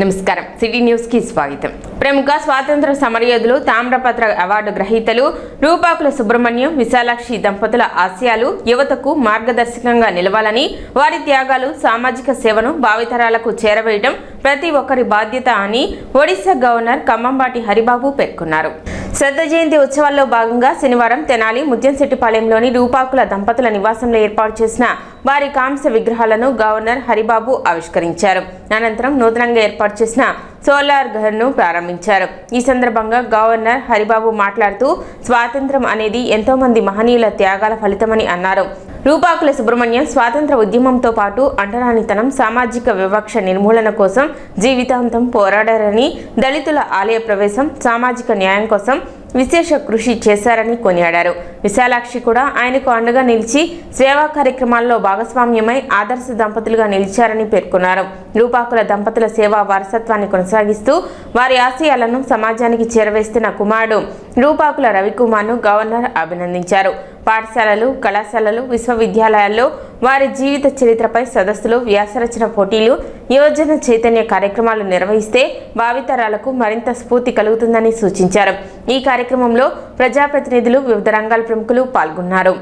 నమస్కారం city news కి స్వాగతం. ప్రముఖ స్వాతంత్ర సమరయోధులు తామ్రపత్ర అవార్డు గ్రహీతలు రూపాకుల సుబ్రహ్మణ్యం విశాలాక్షి దంపతుల ఆశయాలు యువతకు మార్గదర్శకంగా నిలవాలని, వారి త్యాగాలు సామాజిక సేవను భావితరాలకు చేరవేయడం ప్రతి ఒక్కరి బాధ్యత అని ఒడిశా గవర్నర్ కంబంబాటి హరిబాబు పేర్కొన్నారు. శ్రద్ధ జయంతి ఉత్సవాల్లో భాగంగా శనివారం తెనాలి ముత్యంశెట్టిపాలెంలోని రూపాకుల దంపతుల నివాసంలో ఏర్పాటు చేసిన వారి కాంస్య విగ్రహాలను గవర్నర్ హరిబాబు ఆవిష్కరించారు. అనంతరం నూతనంగా ఏర్పాటు చేసిన సోలార్ ఘర్ను ప్రారంభించారు. ఈ సందర్భంగా గవర్నర్ హరిబాబు మాట్లాడుతూ స్వాతంత్ర్యం అనేది ఎంతో మంది మహనీయుల త్యాగాల ఫలితమని అన్నారు. రూపాకుల సుబ్రహ్మణ్యం స్వాతంత్ర ఉద్యమంతో పాటు అంటరానితనం, సామాజిక వివక్ష నిర్మూలన కోసం జీవితాంతం పోరాడారని, దళితుల ఆలయ ప్రవేశం, సామాజిక న్యాయం కోసం విశేష కృషి చేశారని కొనియాడారు. విశాలాక్షి కూడా ఆయనకు అండగా నిలిచి సేవా కార్యక్రమాల్లో భాగస్వామ్యమై ఆదర్శ దంపతులుగా నిలిచారని పేర్కొన్నారు. రూపాకుల దంపతుల సేవా వారసత్వాన్ని కొనసాగిస్తూ వారి ఆశయాలను సమాజానికి చేరవేస్తున్న కుమారుడు రూపాకుల రవికుమార్ను గవర్నర్ అభినందించారు. పాఠశాలలు, కళాశాలలు, విశ్వవిద్యాలయాల్లో వారి జీవిత చరిత్రపై సదస్సులు, వ్యాసరచన పోటీలు, యువజన చైతన్య కార్యక్రమాలు నిర్వహిస్తే భావితరాలకు మరింత స్ఫూర్తి కలుగుతుందని సూచించారు. ఈ కార్యక్రమంలో ప్రజాప్రతినిధులు, వివిధ రంగాల ప్రముఖులు పాల్గొన్నారు.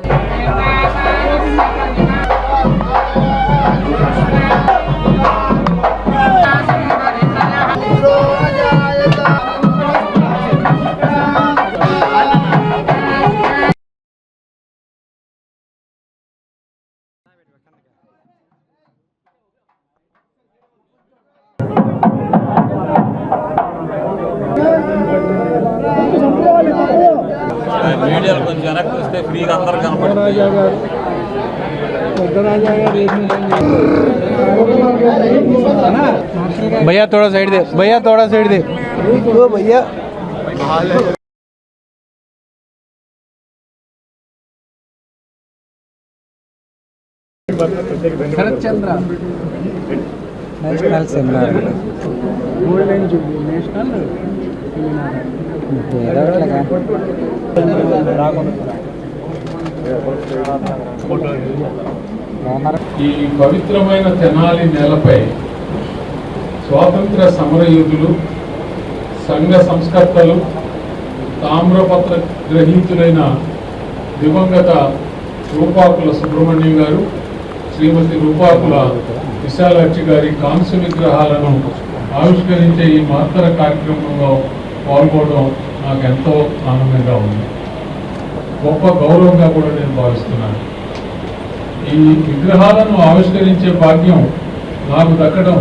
మీడియాలో కొంచెం వెనక్కి వస్తే ఫ్రీగా అందరూ కనపడుతుంది. भैया थोड़ा साइड दे, भैया थोड़ा साइड दे, ओ भैया Sharad Chandra national seminar golden jubilee national ఈ పవిత్రమైన తెనాలి నేలపై స్వాతంత్ర సమరయోధులు, సంఘ సంస్కర్తలు, తామ్రపత్ర గ్రహీతులైన దివంగత రూపాకుల సుబ్రహ్మణ్యం గారు, శ్రీమతి రూపాకుల విశాలాక్షి గారి కాంస్య విగ్రహాలను ఆవిష్కరించే ఈ మహత్తర కార్యక్రమంలో పాల్గొనడం నాకు ఎంతో ఆనందంగా ఉంది. గొప్ప గౌరవంగా కూడా నేను భావిస్తున్నాను. ఈ విగ్రహాలను ఆవిష్కరించే భాగ్యం నాకు దక్కడం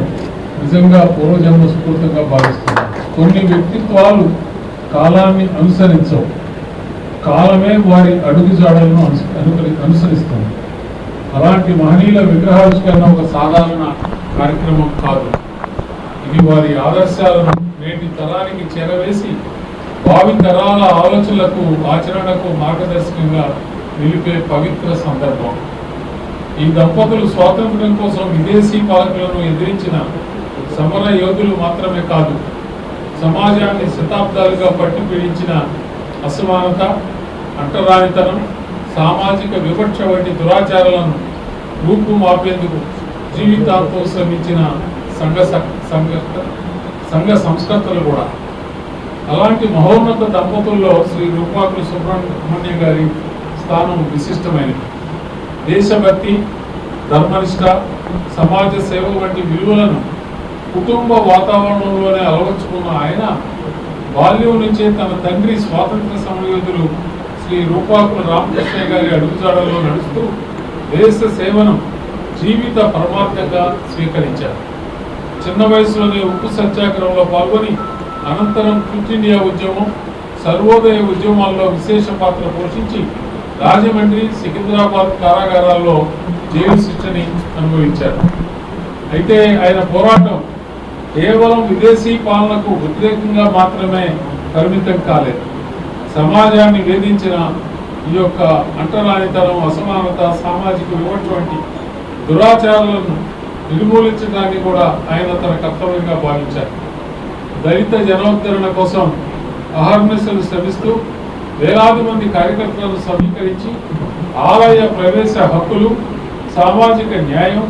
నిజంగా పూర్వజన్మ స్ఫూర్తిగా భావిస్తున్నాను. కొన్ని వ్యక్తిత్వాలు కాలాన్ని అనుసరించవు, కాలమే వారి అడుగుజాడలను అనుసరిస్తుంది. అలాంటి మహనీయుల విగ్రహావిష్కరణ ఒక సాధారణ కార్యక్రమం కాదు. ఇది వారి ఆదర్శాలను నేటి తరానికి చేరవేసి భావి తరాల ఆలోచనలకు, ఆచరణకు మార్గదర్శకంగా నిలిపే పవిత్ర సందర్భం. ఈ దంపతులు స్వాతంత్ర్యం కోసం విదేశీ పాలకులను ఎదిరించిన సమర యోధులు మాత్రమే కాదు, సమాజాన్ని శతాబ్దాలుగా పట్టి పీడించిన అసమానత, అంటరానితనం, సామాజిక వివక్ష వంటి దురాచారాలను రూపుమాపేందుకు జీవితాంతం శ్రమించిన సంఘ సంస్కర్తలు కూడా. అలాంటి మహోన్నత దంపతుల్లో శ్రీ రూపాకుల సుబ్రహ్మణ్యం గారి స్థానం విశిష్టమైనది. దేశభక్తి, ధర్మనిష్ట, సమాజ సేవ వంటి విలువలను కుటుంబ వాతావరణంలోనే అలవర్చుకున్న ఆయన బాల్యం నుంచే తన తండ్రి స్వాతంత్ర సమరయోధులు శ్రీ రూపాకుల రామకృష్ణ గారి అడుగుజాడల్లో నడుస్తూ దేశ సేవను జీవిత పరమార్థంగా స్వీకరించారు. చిన్న వయసులోనే ఉప్పు సత్యాగ్రహంలో పాల్గొని అనంతరం క్విట్ ఇండియా ఉద్యమం, సర్వోదయ ఉద్యమాల్లో విశేష పాత్ర పోషించి రాజమండ్రి, సికింద్రాబాద్ కారాగారాల్లో జైలు శిక్షని అనుభవించారు. అయితే ఆయన పోరాటం కేవలం విదేశీ పాలనకు వ్యతిరేకంగా మాత్రమే పరిమితం కాలేదు. సమాజాన్ని వేధించిన ఈ యొక్క అంటరానితనం, అసమానత, సామాజిక వివక్ష వంటి దురాచారాలను నిర్మూలించడాన్ని కూడా ఆయన తన కర్తవ్యంగా భావించారు. దళిత జనోద్ధరణ కోసం అహర్నిశలు శ్రమిస్తూ వేలాది మంది కార్యకర్తలను సమీకరించి ఆలయ ప్రవేశ హక్కులు, సామాజిక న్యాయం,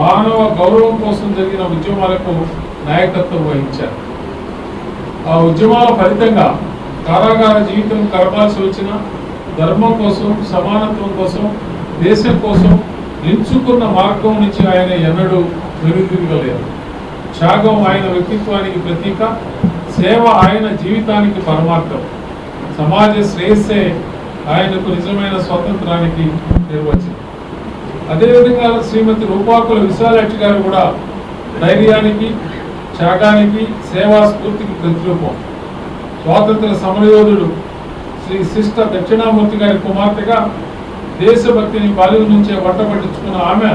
మానవ గౌరవం కోసం జరిగిన ఉద్యమాలకు నాయకత్వం వహించారు. ఆ ఉద్యమాల ఫలితంగా కారాగార జీవితం గడపాల్సి వచ్చిన ధర్మం కోసం, సమానత్వం కోసం, దేశం కోసం ఎంచుకున్న మార్గం నుంచి ఆయన ఎన్నడూ వెనుదిరగలేదు. త్యాగం ఆయన వ్యక్తిత్వానికి ప్రతీక, సేవ ఆయన జీవితానికి పరమార్థం, సమాజ శ్రేయస్సే ఆయనకు నిజమైన స్వాతంత్రానికి నిర్వచనం. అదేవిధంగా శ్రీమతి రూపాకుల విశాలాక్షి గారు కూడా ధైర్యానికి, త్యాగానికి, సేవా స్ఫూర్తికి ప్రతిరూపం. స్వాతంత్ర సమరయోధుడు శ్రీ శిష్ట దక్షిణామూర్తి గారి కుమార్తెగా దేశభక్తిని బాల్యం నుంచే పట్టించుకున్న ఆమె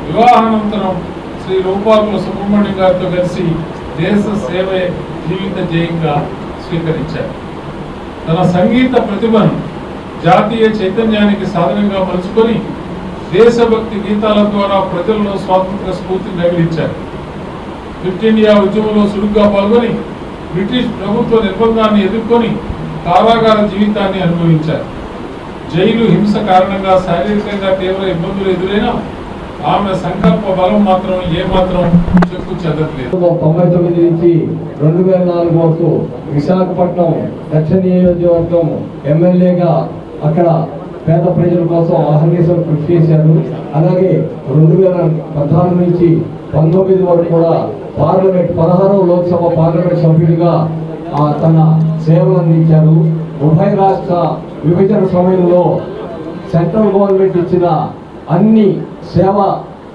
వివాహానంతరం శ్రీ రూపాకుల సుబ్రహ్మణ్యం గారితో కలిసి దేశ సేవే జీవిత జయంగా స్వీకరించారు. తన సంగీత ప్రతిభను జాతీయ చైతన్యానికి సాధనంగా మలుచుకొని దేశభక్తి గీతాల ద్వారా ప్రజల్లో స్వాతంత్ర స్ఫూర్తిని రగిలించారు. క్విట్ ఇండియా ఉద్యమంలో చురుగ్గా పాల్గొని బ్రిటిష్ ప్రభుత్వ నిర్బంధాన్ని ఎదుర్కొని కారాగార జీవితాన్ని అనుభవించారు. జైలు హింస కారణంగా శారీరకంగా తీవ్ర ఇబ్బందులు ఎదురైనా ఆమె సంకల్ప బలం మాత్రం ఏమాత్రం చెక్కు చెదరలేదు. 99 నుంచి 2004 వరకు విశాఖపట్నం దక్షిణ నియోజకవర్గం ఎమ్మెల్యేగా అక్కడ పేద ప్రజల కోసం అహర్నిశలు కృషి చేశారు. అలాగే 2014 నుంచి 19 వరకు కూడా పార్లమెంట్ 16వ లోక్సభ పార్లమెంట్ సభ్యుడిగా తన సేవలు అందించారు. ఉభయ రాష్ట్ర విభజన సమయంలో సెంట్రల్ గవర్నమెంట్ ఇచ్చిన అన్ని సేవా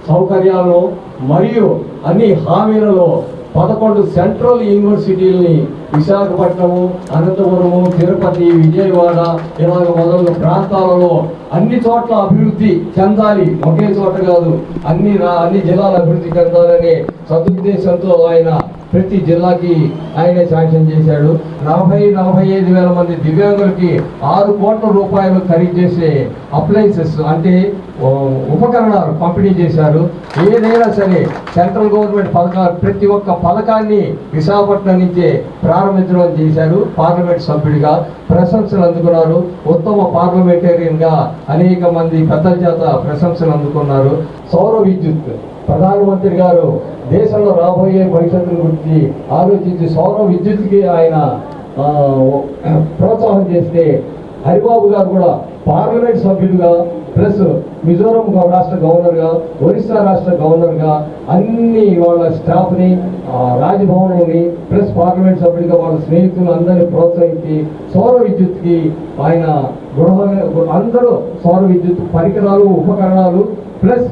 సౌకర్యాలను మరియు అన్ని హామీలలో 11 సెంట్రల్ యూనివర్సిటీలని విశాఖపట్నము, అనంతపురము, తిరుపతి, విజయవాడ ఇలాగ మొదలైన ప్రాంతాలలో అన్ని చోట్ల అభివృద్ధి చెందాలి, ఒకే చోట కాదు, అన్ని జిల్లాల అభివృద్ధి చెందాలనే సదుద్దేశంతో ఆయన ప్రతి జిల్లాకి ఆయనే శాంక్షన్ చేశాడు. 40-45 వేల మంది దివ్యాంగులకి 6 కోట్ల రూపాయలు ఖరీదు చేసే అప్లయన్సెస్ అంటే ఉపకరణాలు పంపిణీ చేశారు. ఏదైనా సరే సెంట్రల్ గవర్నమెంట్ పథకాలు ప్రతి ఒక్క పథకాన్ని విశాఖపట్నం నుంచే ప్రారంభించడం చేశారు. పార్లమెంట్ సభ్యుడిగా ప్రశంసలు అందుకున్నారు. ఉత్తమ పార్లమెంటేరియన్గా అనేక మంది పెద్దల చేత ప్రశంసలు అందుకున్నారు. సౌర విద్యుత్ ప్రధానమంత్రి గారు దేశంలో రాబోయే భవిష్యత్తు గురించి ఆలోచించి సౌర విద్యుత్కి ఆయన ప్రోత్సాహం చేస్తే హరిబాబు గారు కూడా పార్లమెంట్ సభ్యులుగా ప్లస్ మిజోరం రాష్ట్ర గవర్నర్గా, ఒరిస్సా రాష్ట్ర గవర్నర్గా అన్ని వాళ్ళ స్టాఫ్ని, రాజ్భవన్ని ప్లస్ పార్లమెంట్ సభ్యుడిగా వాళ్ళ స్నేహితులు అందరినీ ప్రోత్సహించి సౌర విద్యుత్కి ఆయన అందరూ సౌర విద్యుత్ పరికరాలు, ఉపకరణాలు ప్లస్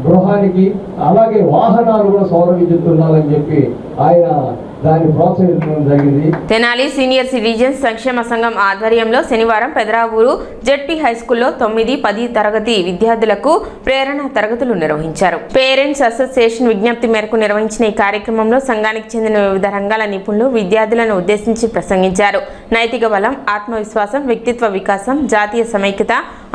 గృహానికి అలాగే వాహనాలు కూడా సౌర విద్యుత్ ఉండాలని చెప్పి ఆయన దాన్ని ప్రోత్సహించడం జరిగింది. తెనాలి సీనియర్ సిటిజన్స్ సంక్షేమ సంఘం ఆధ్వర్యంలో శనివారం పెదరావూరు జెడ్పీ హైస్కూల్లో 9-10 తరగతి విద్యార్థులకు ప్రేరణ తరగతులు నిర్వహించారు. పేరెంట్స్ అసోసియేషన్ విజ్ఞప్తి మేరకు నిర్వహించిన ఈ కార్యక్రమంలో సంఘానికి చెందిన వివిధ రంగాల నిపుణులు విద్యార్థులను ఉద్దేశించి ప్రసంగించారు. నైతిక బలం, ఆత్మవిశ్వాసం, వ్యక్తిత్వ వికాసం, జాతీయ సమైక్యత,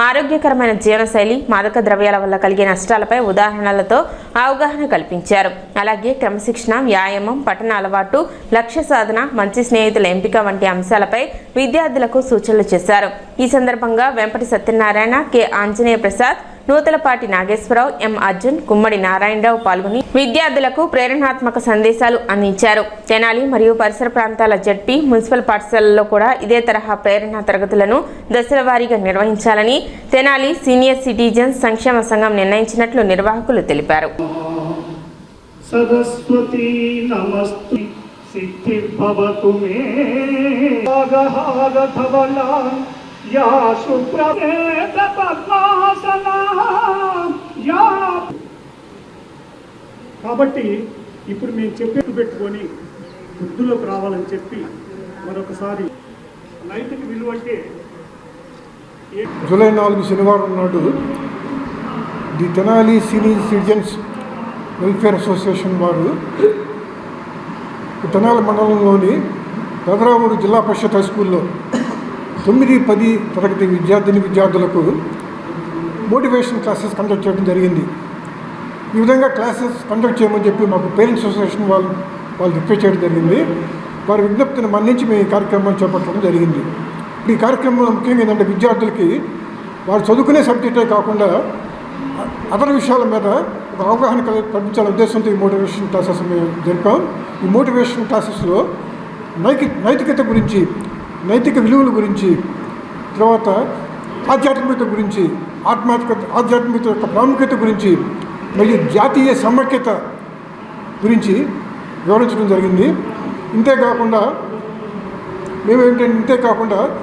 ఆరోగ్యకరమైన జీవనశైలి, మాదక ద్రవ్యాల వల్ల కలిగే నష్టాలపై ఉదాహరణలతో అవగాహన కల్పించారు. అలాగే క్రమశిక్షణ, వ్యాయామం, పఠన అలవాటు, లక్ష్య సాధన, మంచి స్నేహితుల ఎంపిక వంటి అంశాలపై విద్యార్థులకు సూచనలు చేశారు. ఈ సందర్భంగా వెంపటి సత్యనారాయణ, కె ఆంజనేయ ప్రసాద్, నూతలపాటి నాగేశ్వరరావు, ఎం అర్జున్, గుమ్మడి నారాయణరావు పాల్గొని విద్యార్థులకు ప్రేరణాత్మక సందేశాలు అందించారు. తెనాలి మరియు పరిసర ప్రాంతాల జెడ్పీ, మున్సిపల్ పాఠశాలల్లో కూడా ఇదే తరహా ప్రేరణ తరగతులను దశల వారీగా నిర్వహించాలని తెనాలి సీనియర్ సిటిజన్స్ సంక్షేమ సంఘం నిర్ణయించినట్లు నిర్వాహకులు తెలిపారు. సరస్వతి నమస్తే సిద్ధిర్భవతు మే ధవళ యా శుభ్రవేద పద్మాసన యా. కాబట్టి ఇప్పుడు మేము చెప్పేట్టు పెట్టుకొని వృద్ధులకు రావాలని చెప్పి మరొకసారి నైతిక విలువ అంటే జూలై 4 శనివారం నాడు the Tenali senior citizens welfare association వారు తెనాలి మండలంలోని పెదరావూరు జిల్లా పరిషత్ హై స్కూల్లో 9-10 తరగతి విద్యార్థులకు మోటివేషన్ క్లాసెస్ కండక్ట్ చేయడం జరిగింది. ఈ విధంగా క్లాసెస్ కండక్ట్ చేయమని చెప్పి మాకు పేరెంట్స్ అసోసియేషన్ వాళ్ళు రిక్వెస్ట్ చేయడం జరిగింది. వారి విజ్ఞప్తిని మన్నించి మేము ఈ కార్యక్రమాన్ని చేపట్టడం జరిగింది. ఈ కార్యక్రమంలో ముఖ్యంగా ఏంటంటే విద్యార్థులకి వారు చదువుకునే సబ్జెక్టే కాకుండా అదర్ విషయాల మీద ఒక అవగాహన కల్పించాలనే ఉద్దేశంతో ఈ మోటివేషన్ క్లాసెస్ మేము జరిపాం. ఈ మోటివేషన్ క్లాసెస్లో నైతికత గురించి, నైతిక విలువల గురించి, తర్వాత ఆధ్యాత్మికత గురించి, ఆధ్యాత్మికత యొక్క ప్రాముఖ్యత గురించి మరియు జాతీయ సమైక్యత గురించి వివరించడం జరిగింది. ఇంతేకాకుండా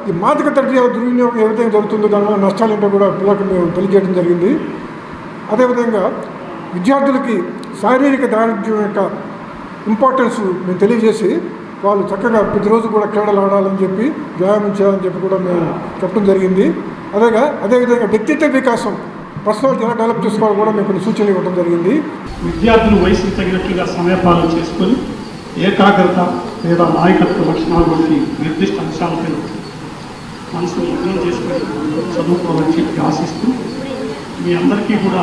ఈ మాదక ద్రవ్యాల దుర్వినియోగం ఏ విధంగా జరుగుతుందో దానివల్ల నష్టాలేంటో కూడా పిల్లలకు మేము తెలియజేయడం జరిగింది. అదేవిధంగా విద్యార్థులకి శారీరక దారిద్ర్యం యొక్క ఇంపార్టెన్స్ మేము తెలియజేసి వాళ్ళు చక్కగా ప్రతిరోజు కూడా క్రీడలు ఆడాలని చెప్పి, వ్యాయామం చేయాలని చెప్పి కూడా మేము చెప్పడం జరిగింది. అదేవిధంగా వ్యక్తిత్వ వికాసం, పర్సనాలిటీ ఎలా డెవలప్ చేసుకోవాలో కూడా మేము కొన్ని సూచనలు ఇవ్వడం జరిగింది. విద్యార్థులు వయసుకు తగినట్లుగా సమయపాలన చేసుకొని ఏకాగ్రత లేదా నాయకత్వ లక్షణాలు వంటి నిర్దిష్ట అంశాలపై మనసును లగ్నం చేసుకొని చదువుకోవాలని చెప్పి ఆశిస్తూ మీ అందరికీ కూడా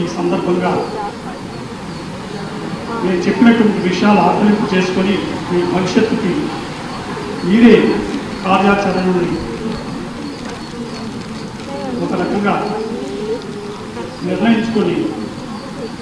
ఈ సందర్భంగా నేను చెప్పినటువంటి విషయాలు ఆకలింపు చేసుకొని మీ భవిష్యత్తుకి మీరే కార్యాచరణని ఒక రకంగా నిర్ణయించుకొని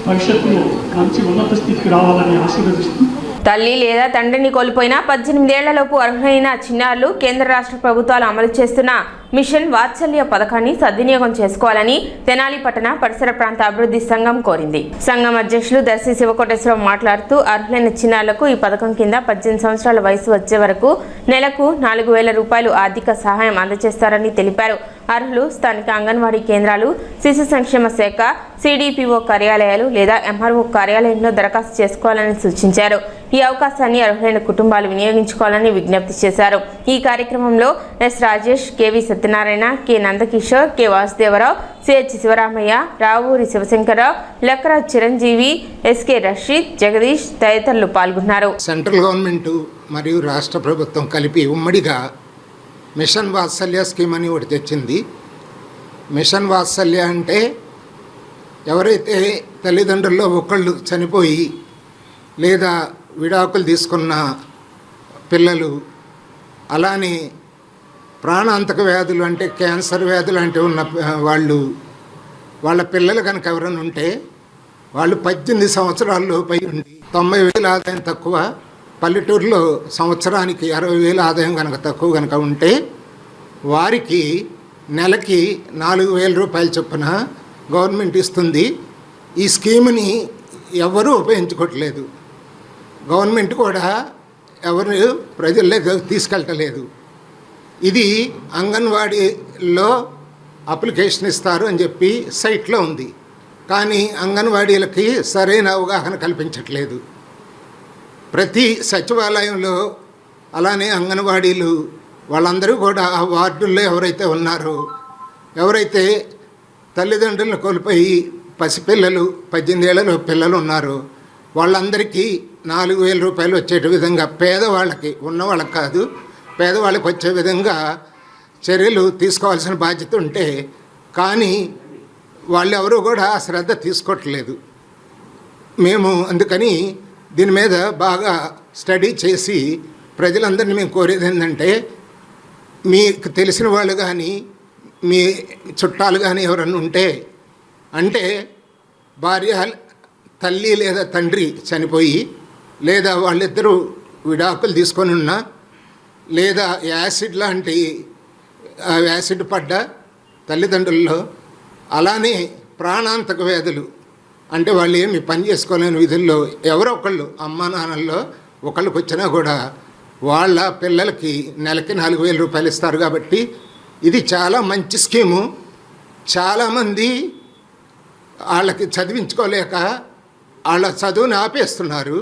భవిష్యత్తులో మంచి ఉన్నత స్థితికి రావాలని ఆశీర్వదిస్తూ, తల్లి లేదా తండ్రిని కోల్పోయిన 18 ఏళ్లలోపు అర్హులైన చిన్నారులు కేంద్ర రాష్ట్ర ప్రభుత్వాలు అమలు చేస్తున్న మిషన్ వాత్సల్య పథకాన్ని సద్వినియోగం చేసుకోవాలని తెనాలి పట్టణ పరిసర ప్రాంత అభివృద్ధి సంఘం కోరింది. సంఘం అధ్యక్షులు దర్శి శివకోటేశ్వరరావు మాట్లాడుతూ అర్హులైన చిన్నారులకు ఈ పథకం కింద 18 సంవత్సరాల వయసు వచ్చే వరకు నెలకు 4,000 రూపాయలు ఆర్థిక సహాయం అందజేస్తారని తెలిపారు. అర్హులు స్థానిక అంగన్వాడీ కేంద్రాలు, శిశు సంక్షేమ శాఖ, సిడిపిఓ కార్యాలయాలు లేదా ఎంఆర్ఓ కార్యాలయంలో దరఖాస్తు చేసుకోవాలని సూచించారు. ఈ అవకాశాన్ని అర్హులైన కుటుంబాలు వినియోగించుకోవాలని విజ్ఞప్తి చేశారు. ఈ కార్యక్రమంలో S Rajesh, KV Satyanarayana, K Nandakishore, K Vasudevarao, CH Sivaramaiah, Ravuri Sivasankararao, Lakkaraj Chiranjeevi, SK Rasheed, Jagadish తదితరులు పాల్గొన్నారు. సెంట్రల్ గవర్నమెంట్ మరియు రాష్ట్ర ప్రభుత్వం కలిపి ఉమ్మడిగా మిషన్ వాత్సల్య స్కీమ్ అని ఒకటి తెచ్చింది. మిషన్ వాత్సల్య అంటే ఎవరైతే తల్లిదండ్రుల్లో ఒకళ్ళు చనిపోయి లేదా విడాకులు తీసుకున్న పిల్లలు, అలానే ప్రాణాంతక వ్యాధులు అంటే క్యాన్సర్ వ్యాధులు అంటే ఉన్న వాళ్ళ పిల్లలు కనుక ఎవరైనా ఉంటే వాళ్ళు 18 సంవత్సరాల్లో పై ఉండి 90,000 ఆదాయం తక్కువ, పల్లెటూరులో సంవత్సరానికి 60,000 ఆదాయం కనుక తక్కువ కనుక ఉంటే వారికి నెలకి 4,000 రూపాయల చొప్పున గవర్నమెంట్ ఇస్తుంది. ఈ స్కీమ్ని ఎవరూ ఉపయోగించుకోవట్లేదు. గవర్నమెంట్ కూడా ఎవరు ప్రజల్లోకి తీసుకెళ్ళలేదు. ఇది అంగన్వాడీలో అప్లికేషన్ ఇస్తారు అని చెప్పి సైట్లో ఉంది, కానీ అంగన్వాడీలకి సరైన అవగాహన కల్పించట్లేదు. ప్రతి సచివాలయంలో అలానే అంగన్వాడీలు వాళ్ళందరూ కూడా ఆ వార్డుల్లో ఎవరైతే ఉన్నారో, ఎవరైతే తల్లిదండ్రులను కోల్పోయి పసిపిల్లలు 18 ఏళ్లలో పిల్లలు ఉన్నారో వాళ్ళందరికీ 4,000 రూపాయలు వచ్చే విధంగా పేదవాళ్ళకి, ఉన్నవాళ్ళకి కాదు పేదవాళ్ళకి వచ్చే విధంగా చర్యలు తీసుకోవాల్సిన బాధ్యత ఉంటే, కానీ వాళ్ళు ఎవరు కూడా శ్రద్ధ తీసుకోవట్లేదు. మేము అందుకని దీని మీద బాగా స్టడీ చేసి ప్రజలందరినీ మేము కోరేది ఏంటంటే, మీకు తెలిసిన వాళ్ళు కానీ మీ చుట్టాలు కానీ ఎవరన్నా ఉంటే, అంటే భార్య తల్లి లేదా తండ్రి చనిపోయి లేదా వాళ్ళిద్దరూ విడాకులు తీసుకొని ఉన్నా లేదా యాసిడ్ లాంటి యాసిడ్ పడ్డ తల్లిదండ్రుల్లో, అలానే ప్రాణాంతక వ్యాధులు అంటే వాళ్ళు ఏమి పని చేసుకోలేని విధుల్లో ఎవరో ఒకళ్ళు అమ్మా నాన్నల్లో ఒకళ్ళకి వచ్చినా కూడా వాళ్ళ పిల్లలకి నెలకి 4,000 రూపాయలు ఇస్తారు. కాబట్టి ఇది చాలా మంచి స్కీము. చాలామంది వాళ్ళకి చదివించుకోలేక వాళ్ళ చదువుని ఆపేస్తున్నారు.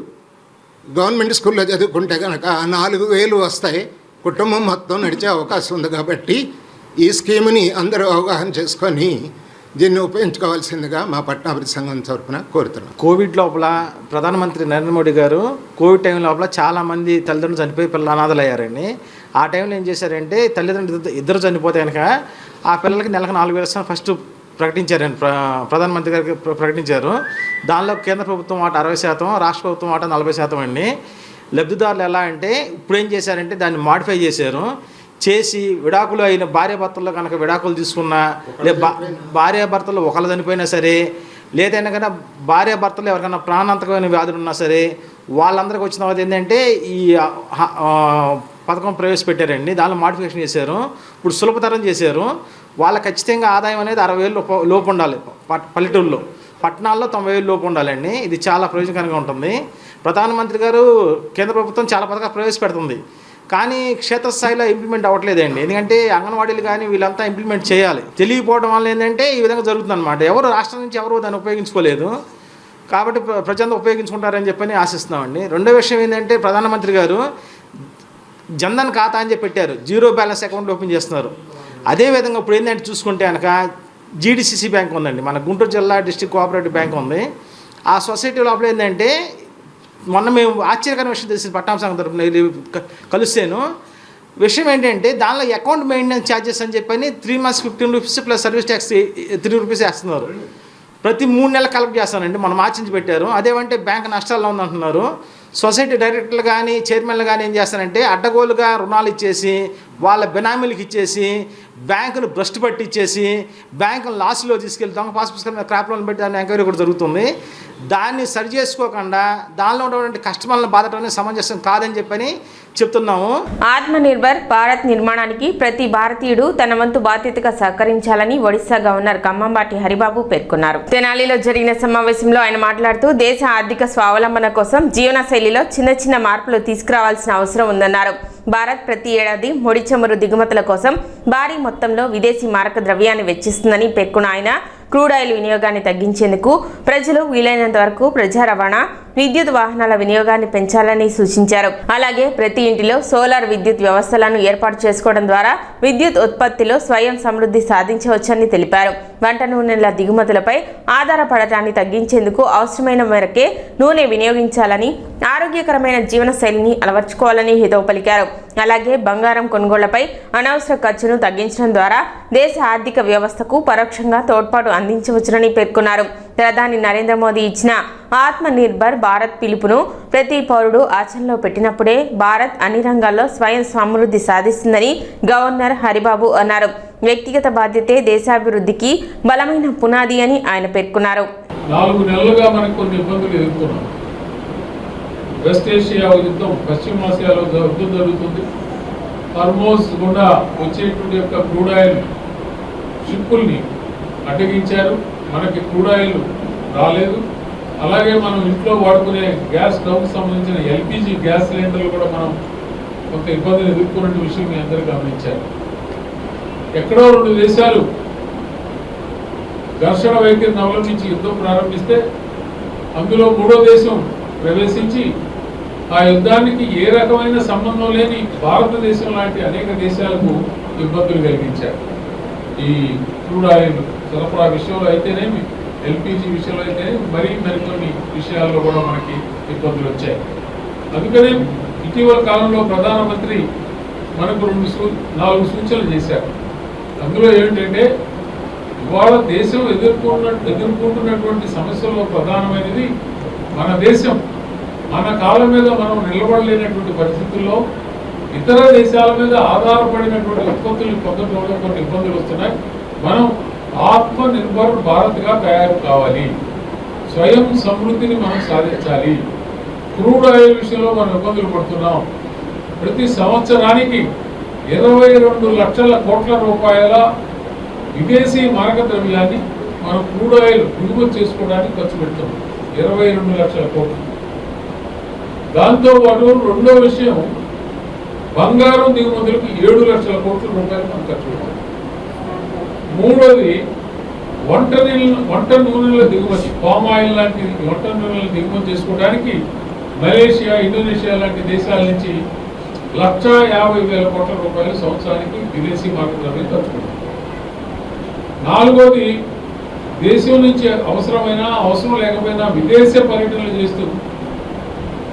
గవర్నమెంట్ స్కూల్లో చదువుకుంటే కనుక 4,000 వస్తాయి, కుటుంబం మొత్తం నడిచే అవకాశం ఉంది. కాబట్టి ఈ స్కీమ్ని అందరూ అవగాహన చేసుకొని దీన్ని ఉపయోగించుకోవాల్సిందిగా మా పట్టణాభివృద్ధి సంఘం తరఫున కోరుతున్నాం. కోవిడ్ లోపల ప్రధానమంత్రి నరేంద్ర మోడీ గారు కోవిడ్ టైం లోపల చాలామంది తల్లిదండ్రులు చనిపోయి పిల్లలు అనాథలు అయ్యారండి. ఆ టైంలో ఏం చేశారంటే, తల్లిదండ్రులు ఇద్దరు చనిపోతే కనుక ఆ పిల్లలకి నెలకు 4,000 ఫస్ట్ ప్రకటించారండి, ప్రధానమంత్రి గారికి ప్రకటించారు. దానిలో కేంద్ర ప్రభుత్వం వాటా 60%, రాష్ట్ర ప్రభుత్వం వాటా 40% అండి. లబ్ధిదారులు ఎలా అంటే ఇప్పుడు ఏం చేశారంటే దాన్ని మాడిఫై చేసి విడాకులు అయిన భార్యాభర్తల్లో కనుక విడాకులు తీసుకున్నా, భార్యాభర్తలు ఒకళ్ళు చనిపోయినా సరే లేదైనా కానీ భార్యాభర్తలు ఎవరికైనా ప్రాణాంతకమైన వ్యాధులు ఉన్నా సరే వాళ్ళందరికీ వచ్చిన తర్వాత ఏంటంటే ఈ పథకం ప్రవేశపెట్టారండి. దానిలో మాడిఫికేషన్ చేశారు. ఇప్పుడు సులభతరం చేశారు. వాళ్ళకి ఖచ్చితంగా ఆదాయం అనేది 60,000 లోపు ఉండాలి. పల్లెటూరులో, పట్టణాల్లో 90,000 లోపు ఉండాలండి. ఇది చాలా ప్రయోజనకరంగా ఉంటుంది. ప్రధానమంత్రి గారు కేంద్ర ప్రభుత్వం చాలా పథకాలు ప్రవేశపెడుతుంది, కానీ క్షేత్రస్థాయిలో ఇంప్లిమెంట్ అవ్వట్లేదండి. ఎందుకంటే అంగన్వాడీలు కానీ వీళ్ళంతా ఇంప్లిమెంట్ చేయాలి. తెలియకపోవడం వల్ల ఏంటంటే ఈ విధంగా జరుగుతుందన్నమాట. ఎవరు రాష్ట్రం నుంచి ఎవరు దాన్ని ఉపయోగించుకోలేదు, కాబట్టి ప్రజలంతా ఉపయోగించుకుంటారని చెప్పని ఆశిస్తున్నామండి. రెండో విషయం ఏంటంటే ప్రధానమంత్రి గారు జన్ధన్ ఖాతా అని చెప్పి పెట్టారు. 0 బ్యాలెన్స్ అకౌంట్ ఓపెన్ చేస్తున్నారు. అదేవిధంగా ఇప్పుడు ఏంటంటే చూసుకుంటే కనుక జీడీసీసీ బ్యాంక్ ఉందండి, మన గుంటూరు జిల్లా డిస్ట్రిక్ట్ కోఆపరేటివ్ బ్యాంక్ ఉంది. ఆ సొసైటీ లోపల ఏంటంటే మొన్న మేము ఆశ్చర్యకరమైన విషయం తెలిసింది, పట్టాం సంఘం తరపున కలిసాను. విషయం ఏంటంటే దానిలో అకౌంట్ మెయింటెనెన్స్ ఛార్జెస్ అని చెప్పని 3 months 15 rupees plus service tax 3 rupees వేస్తున్నారు. ప్రతి 3 నెలలు కలెక్ట్ చేస్తానండి. మనం మార్చించి పెట్టారు. అదేమంటే బ్యాంక్ నష్టాల్లో ఉందంటున్నారు. సొసైటీ డైరెక్టర్లు కానీ చైర్మన్లు కానీ ఏం చేస్తారంటే అడ్డగోలుగా రుణాలు ఇచ్చేసి వాళ్ళ బెనామీలకు ఇచ్చేసి బ్యాంకును భ్రష్టు పట్టించేసి బ్యాంకును లాస్లో తీసుకెళ్లి దొంగ పాస్ పుస్తకం మీద క్రాప్ లోన్ పెట్టి దాన్ని ఎంక్వైరీ కూడా జరుగుతుంది. దాన్ని సరి చేసుకోకుండా దానిలో ఉన్నటువంటి కస్టమర్లను బాధటం సమంజసం కాదని చెప్పని చెప్తున్నాము. ఆత్మనిర్భర్ భారత్ నిర్మాణానికి ప్రతి భారతీయుడు తన వంతు బాధ్యతగా సహకరించాలని ఒడిశా గవర్నర్ కంభంపాటి హరిబాబు పేర్కొన్నారు. తెనాలిలో జరిగిన సమావేశంలో ఆయన మాట్లాడుతూ దేశ ఆర్థిక స్వావలంబన కోసం జీవనశైలిలో చిన్న మార్పులు తీసుకురావాల్సిన అవసరం ఉందన్నారు. భారత్ ప్రతి ఏడాది ముడి చమురు దిగుమతుల కోసం భారీ మొత్తంలో విదేశీ మారక ద్రవ్యాన్ని వెచ్చిస్తుందని పేర్కొన్న ఆయన క్రూడ్ ఆయిల్ వినియోగాన్ని తగ్గించేందుకు ప్రజలు వీలైనంత వరకు ప్రజా రవాణా, విద్యుత్ వాహనాల వినియోగాన్ని పెంచాలని సూచించారు. అలాగే ప్రతి ఇంటిలో సోలార్ విద్యుత్ వ్యవస్థలను ఏర్పాటు చేసుకోవడం ద్వారా విద్యుత్ ఉత్పత్తిలో స్వయం సమృద్ధి సాధించవచ్చని తెలిపారు. వంట నూనెల దిగుమతులపై ఆధారపడటాన్ని తగ్గించేందుకు అవసరమైన మేరకే నూనె వినియోగించాలని, ఆరోగ్యకరమైన జీవనశైలిని అలవర్చుకోవాలని హితవు పలికారు. అలాగే బంగారం కొనుగోళ్లపై అనవసర ఖర్చును తగ్గించడం ద్వారా దేశ ఆర్థిక వ్యవస్థకు పరోక్షంగా తోడ్పాటు అందించవచ్చునని పేర్కొన్నారు. ప్రధాని నరేంద్ర మోదీ ఇచ్చిన ఆత్మనిర్భర్ భారత్ పిలుపును ప్రతి పౌరుడు ఆచరణలో పెట్టినప్పుడే భారత్ అన్ని రంగాల్లో స్వయం సమృద్ధి సాధిస్తుందని గవర్నర్ హరిబాబు అన్నారు. వ్యక్తిగత బాధ్యతే దేశాభివృద్ధికి బలమైన పునాది అని ఆయన పేర్కొన్నారు. 4 నెలలుగా మనకు కొన్ని ఇబ్బందులు ఎదుర్కొన్నాం. వెస్ట్ ఏషియా యుద్ధం, పశ్చిమాసియాలో యుద్ధం జరుగుతుంది. హార్మోజ్ గుండా వచ్చేటువంటి యొక్క క్రూడ్ ఆయిల్ షిప్పుల్ని అడ్డగించారు. మనకి క్రూడ్ ఆయిల్ రాలేదు. అలాగే మనం ఇంట్లో వాడుకునే గ్యాస్ స్టవ్కి సంబంధించిన ఎల్పిజి గ్యాస్ సిలిండర్లు కూడా మనం కొంత ఇబ్బందులు ఎదుర్కొన్న విషయం మీ అందరూ గమనించారు. ఎక్కడో 2 దేశాలు ఘర్షణ వైఖరిని అవలంబించి యుద్ధం ప్రారంభిస్తే అందులో 3వ దేశం ప్రవేశించి ఆ యుద్ధానికి ఏ రకమైన సంబంధం లేని భారతదేశం లాంటి అనేక దేశాలకు ఇబ్బందులు కలిగించారు. ఈ క్రూడ్ ఆయిల్ సరఫరా విషయంలో అయితేనేమి, ఎల్పిజి విషయంలో అయితేనేమి, మరికొన్ని విషయాల్లో కూడా మనకి ఇబ్బందులు వచ్చాయి. అందుకనే ఇటీవల కాలంలో ప్రధానమంత్రి మనకు 4 సూచనలు చేశారు. అందులో ఏంటంటే ఇవాళ దేశం ఎదుర్కొంటున్నటువంటి సమస్యల్లో ప్రధానమైనది మన దేశం మన కాళ్ళ మీద మనం నిలబడలేనటువంటి పరిస్థితుల్లో ఇతర దేశాల మీద ఆధారపడినటువంటి ఉత్పత్తులు పొందడంలో కొన్ని ఇబ్బందులు వస్తున్నాయి. మనం ఆత్మనిర్భర్ భారత్గా తయారు కావాలి, స్వయం సమృద్ధిని మనం సాధించాలి. క్రూడ్ ఆయిల్ విషయంలో మనం ఇబ్బందులు పడుతున్నాం. ప్రతి సంవత్సరానికి 22 లక్షల కోట్ల రూపాయల విదేశీ మారక ద్రవ్యాన్ని మనం క్రూడ్ ఆయిల్ దిగుమతి చేసుకోవడానికి ఖర్చు పెడుతున్నాం. 22 లక్షల కోట్లు. దాంతోపాటు రెండో విషయం, బంగారం దిగుమతులకు 7 లక్షల కోట్ల రూపాయలు మనం ఖర్చు పెట్టాం. మూడోది వంట నూనెల దిగుమతి, పామ్ ఆయిల్ లాంటి వంట నూనెల దిగుమతి చేసుకోవడానికి మలేషియా, ఇండోనేషియా లాంటి దేశాల నుంచి 1,50,000 కోట్ల రూపాయలు సంవత్సరానికి విదేశీ మారక ద్రవ్యం ఖర్చు పెట్టాం. నాలుగోది దేశం నుంచి అవసరం లేకపోయినా విదేశ పర్యటనలు చేస్తూ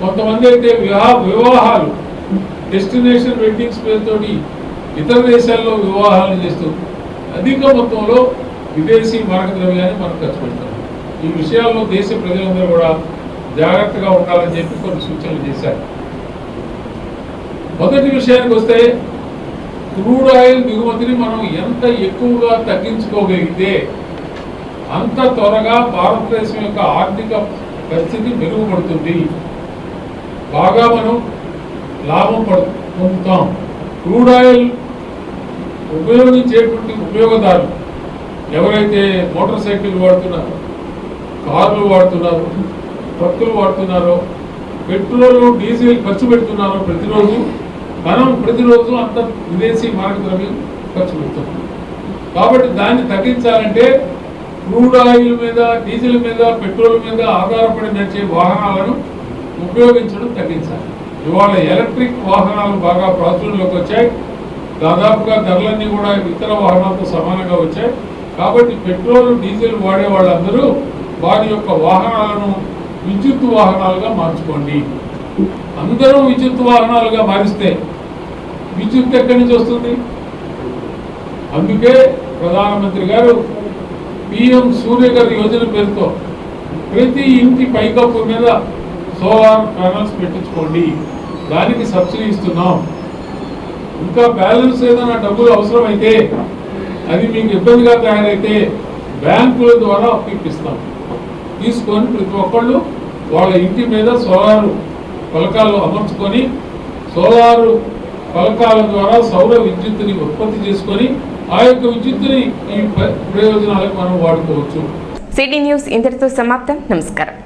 కొంతమంది అయితే వివాహాలు డెస్టినేషన్ వెడ్డింగ్స్ పేరుతోటి ఇతర దేశాల్లో వివాహాలను చేస్తూ అధిక మొత్తంలో విదేశీ మారక ద్రవ్యాన్ని మనం ఖర్చు పెడతాం. ఈ విషయాల్లో దేశ ప్రజలందరూ కూడా జాగ్రత్తగా ఉండాలని చెప్పి కొన్ని సూచనలు చేశారు. మొదటి విషయానికి వస్తే క్రూడ్ ఆయిల్ దిగుమతిని మనం ఎంత ఎక్కువగా తగ్గించుకోగలిగితే అంత త్వరగా భారతదేశం యొక్క ఆర్థిక పరిస్థితి మెరుగుపడుతుంది, బాగా మనం లాభం పొందుతాం. క్రూడ్ ఆయిల్ ఉపయోగించేటువంటి ఉపయోగదారులు ఎవరైతే మోటార్ సైకిల్ వాడుతున్నారో, కార్లు వాడుతున్నారో, ట్రక్కులు వాడుతున్నారో, పెట్రోల్ డీజిల్ ఖర్చు పెడుతున్నారో ప్రతిరోజు, మనం ప్రతిరోజు అంత విదేశీ మారక ద్రవ్యం ఖర్చు పెడుతున్నాం. కాబట్టి దాన్ని తగ్గించాలంటే క్రూడ్ ఆయిల్ మీద, డీజిల్ మీద, పెట్రోల్ మీద ఆధారపడి నడిచే వాహనాలను ఉపయోగించడం తగ్గించాలి. ఇవాళ ఎలక్ట్రిక్ వాహనాలు బాగా ప్రాచుర్యంలోకి వచ్చాయి. దాదాపుగా ధరలన్నీ కూడా ఇతర వాహనాలతో సమానంగా వచ్చాయి. కాబట్టి పెట్రోల్, డీజిల్ వాడే వాళ్ళందరూ వారి యొక్క వాహనాలను విద్యుత్ వాహనాలుగా మార్చుకోండి. అందరూ విద్యుత్ వాహనాలుగా మారిస్తే విద్యుత్ ఎక్కడి నుంచి వస్తుంది? అందుకే ప్రధానమంత్రి గారు PM సూర్యఘర్ యోజన పేరుతో ప్రతి ఇంటి పైకప్పు మీద సోలార్ ప్యానల్స్ పెట్టించుకోండి, దానికి సబ్సిడీ ఇస్తున్నాం. ఇంకా బ్యాలెన్స్ ఏదైనా డబ్బులు అవసరమైతే, అది మీకు ఇబ్బందిగా తయారైతే బ్యాంకుల ద్వారా అప్పిస్తాం. తీసుకొని ప్రతి ఒక్కళ్ళు వాళ్ళ ఇంటి మీద సోలారు పలకాలు అమర్చుకొని సోలారు పలకాల ద్వారా సౌర విద్యుత్తుని ఉత్పత్తి చేసుకొని ఆ యొక్క విద్యుత్తుని ఈ ప్రయోజనాలకు మనం వాడుకోవచ్చు. సిటీ న్యూస్ ఇంతటితో సమాప్తం. నమస్కారం.